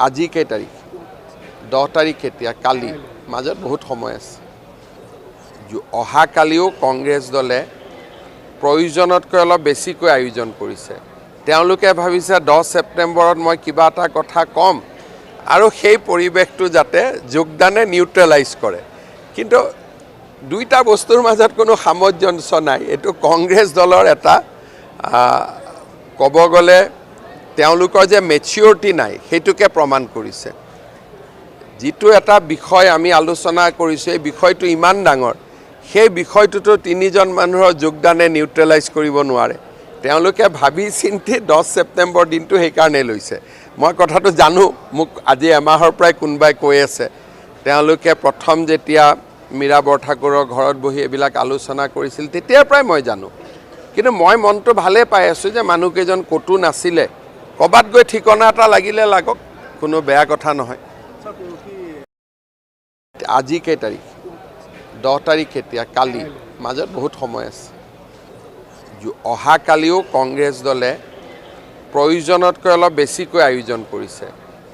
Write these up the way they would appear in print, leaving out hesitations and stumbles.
আজি কেই তাৰিখ 10 তাৰিখ কেতিয়া কালি মাজত বহুত সময় আছে অহা কালিও কংগ্ৰেছ দলে প্ৰয়োজনতকৈ অলপ বেছিকৈ আয়োজন কৰিছে তেওঁলোকে ভাবিছে 10 ছেপ্টেম্বৰত মই কিবা এটা কথা কম আৰু সেই পৰিৱেশটো যাতে যোগদানে নিউট্ৰেলাইজ কৰে কিন্তু দুইটা বস্তুৰ মাজত কোনো সামঞ্জস্য নাই এটো কংগ্ৰেছ দলৰ এটা ক'ব গ'লে তেওঁলোকৰ যে মেচিউৰিটি নাই হেতুকে প্ৰমাণ কৰিছে যেটো এটা বিষয় আমি আলোচনা কৰিছো এই বিষয়টো ইমান ডাঙৰ সেই বিষয়টোতো তিনিজন মানুহৰ যোগদানে নিউট্ৰেলাইজ কৰিব নোৱাৰে তেওঁলোকে ভাবি চিন্তি 10 ছেপ্টেম্বৰ দিনটো সেই কাৰণে লৈছে মই কথাটো জানো মোক আজি এমাহৰ প্ৰায় কোনবাই কৈ আছে তেওঁলোকে প্ৰথম যেতিয়া মীৰা বৰঠাকুৰৰ ঘৰত বহি এবিলাক আলোচনা কৰিছিল তেতিয়া প্ৰায় মই জানো কিন্তু মই মনটো ভালে পাই আছো যে মানুহকেজন কটু নাছিলে কবাত গৈ ঠিকনা এটা লাগিলে লাগক কোনো বেয়া কথা নহয় আজি কেই তাৰিখ 10 তাৰিখ কেতিয়া কালি মাজত বহুত সময় আছে অহা কালিও কংগ্ৰেছ দলে প্ৰয়োজনতকৈ অলপ বেছিকৈ আয়োজন কৰিছে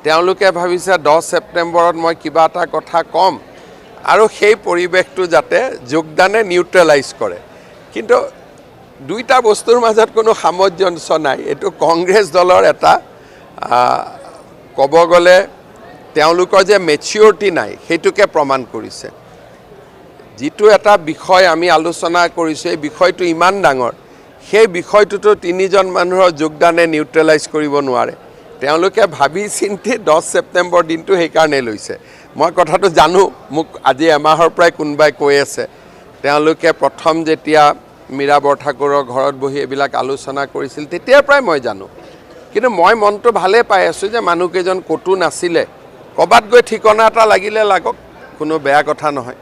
তেওঁলোকে ভাবিছে 10 ছেপ্টেম্বৰত মই কিবা এটা কথা কম আৰু সেই পৰিৱেশটো যাতে যোগদানে নিউট্ৰেলাইজ কৰে কিন্তু দুইটা বস্তুৰ মাজত কোনো সামঞ্জস্য নাই এটো কংগ্ৰেছ দলৰ এটা ক'ব গ'লে তেওঁলোকৰ যে মেচিউৰিটি নাই হেতুকে প্ৰমাণ কৰিছে যেটো এটা বিষয় আমি আলোচনা কৰিছো এই বিষয়টো ইমান ডাঙৰ সেই বিষয়টোতো তিনিজন মানুহৰ যোগদানে নিউট্ৰেলাইজ কৰিব নোৱাৰে তেওঁলোকে ভাবি চিন্তি 10 ছেপ্টেম্বৰ দিনটো সেই কাৰণে লৈছে মই কথাটো জানো মোক আজি এমাহৰ প্ৰায় কোনবাই কৈ আছে তেওঁলোকে প্ৰথম যেতিয়া মীৰা বৰঠাকুৰৰ ঘৰত বহি এবিলাক আলোচনা কৰিছিল তেতিয়া প্ৰায় মই জানো কিন্তু মই মনটো ভালে পাই আছো যে মানুহকেজন কটু নাছিলে কবাত গৈ ঠিকনা এটা লাগিলে লাগক কোনো বেয়া কথা নহয়